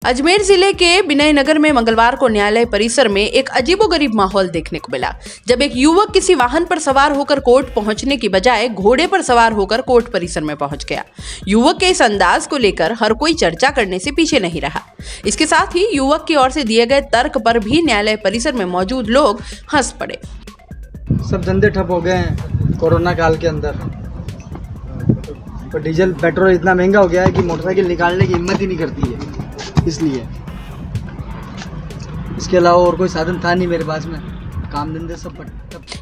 अजमेर जिले के विनय नगर में मंगलवार को न्यायालय परिसर में एक अजीबोगरीब माहौल देखने को मिला, जब एक युवक किसी वाहन पर सवार होकर कोर्ट पहुंचने की बजाय घोड़े पर सवार होकर कोर्ट परिसर में पहुंच गया। युवक के इस अंदाज को लेकर हर कोई चर्चा करने से पीछे नहीं रहा। इसके साथ ही युवक की ओर से दिए गए तर्क पर भी न्यायालय परिसर में मौजूद लोग हंस पड़े। सब धंधे ठप हो गए हैं कोरोना काल के अंदर, तो डीजल पेट्रोल इतना महंगा हो गया है कि मोटरसाइकिल निकालने की हिम्मत ही नहीं करती है। इसलिए इसके अलावा और कोई साधन था नहीं मेरे पास में, काम धंधे सब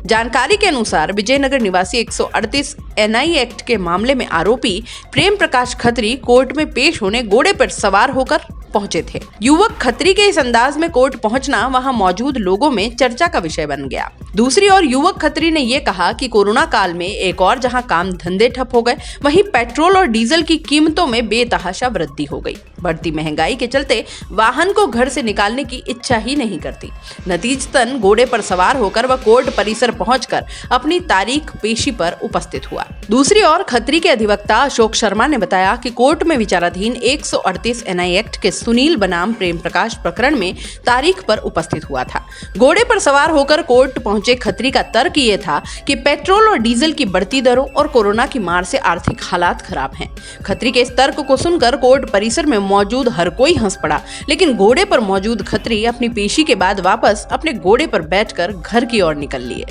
जानकारी के अनुसार विजयनगर निवासी 138 NI एक्ट के मामले में आरोपी प्रेम प्रकाश खत्री कोर्ट में पेश होने घोड़े पर सवार होकर पहुंचे थे। युवक खत्री के इस अंदाज में कोर्ट पहुंचना वहां मौजूद लोगों में चर्चा का विषय बन गया। दूसरी ओर युवक खत्री ने यह कहा कि कोरोना काल में एक और जहां काम धंधे ठप हो गए, वहीं पेट्रोल और डीजल की कीमतों में बेतहाशा वृद्धि हो गई। बढ़ती महंगाई के चलते वाहन को घर से निकालने की इच्छा ही नहीं करती। नतीजतन घोड़े पर सवार होकर वह कोर्ट परिसर पहुंचकर अपनी तारीख पेशी पर उपस्थित हुआ। दूसरी ओर खत्री के अधिवक्ता अशोक शर्मा ने बताया कि कोर्ट में विचाराधीन 138 NI एक्ट के सुनील बनाम प्रेम प्रकाश प्रकरण में तारीख पर उपस्थित हुआ था। घोड़े पर सवार होकर कोर्ट पहुंचे खत्री का तर्क ये था कि पेट्रोल और डीजल की बढ़ती दरों और कोरोना की मार से आर्थिक हालात खराब हैं। खत्री के इस तर्क को सुनकर कोर्ट परिसर में मौजूद हर कोई हंस पड़ा, लेकिन घोड़े पर मौजूद खत्री अपनी पेशी के बाद वापस अपने घोड़े पर बैठकर घर की ओर निकल लिए।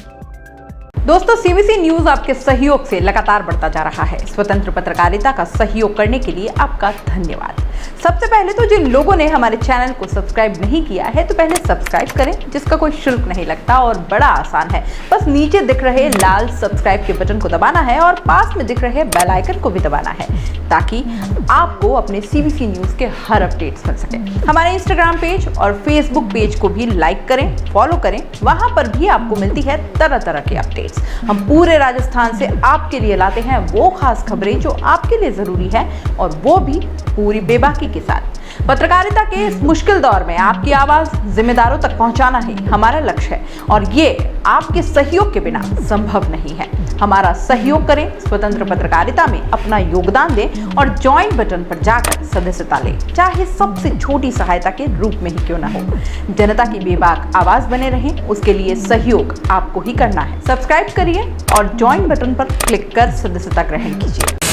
दोस्तों, CBC न्यूज आपके सहयोग से लगातार बढ़ता जा रहा है। स्वतंत्र पत्रकारिता का सहयोग करने के लिए आपका धन्यवाद। सबसे पहले तो जिन लोगों ने हमारे चैनल को सब्सक्राइब नहीं किया है, तो पहले सब्सक्राइब करें, जिसका कोई शुल्क नहीं लगता और बड़ा आसान है। बस नीचे दिख रहे लाल सब्सक्राइब के बटन को दबाना है और पास में दिख रहे बेल आइकन को भी दबाना है, ताकि आपको अपने CBC न्यूज के हर अपडेट्स मिल सके। हमारे इंस्टाग्राम पेज और फेसबुक पेज को भी लाइक करें, फॉलो करें, वहां पर भी आपको मिलती है तरह तरह की अपडेट्स। हम पूरे राजस्थान से आपके लिए लाते हैं वो खास खबरें जो आपके लिए जरूरी है, और वो भी पूरी बेबाकी के साथ। पत्रकारिता के इस मुश्किल दौर में आपकी आवाज जिम्मेदारों तक पहुंचाना ही हमारा लक्ष्य है, और ये आपके सहयोग के बिना संभव नहीं है। हमारा सहयोग करें, स्वतंत्र पत्रकारिता में अपना योगदान दें और ज्वाइन बटन पर जाकर सदस्यता लें, चाहे सबसे छोटी सहायता के रूप में ही क्यों न हो। जनता की बेबाक आवाज बने रहें, उसके लिए सहयोग आपको ही करना है। सब्सक्राइब करिए और ज्वाइन बटन पर क्लिक कर सदस्यता ग्रहण कीजिए।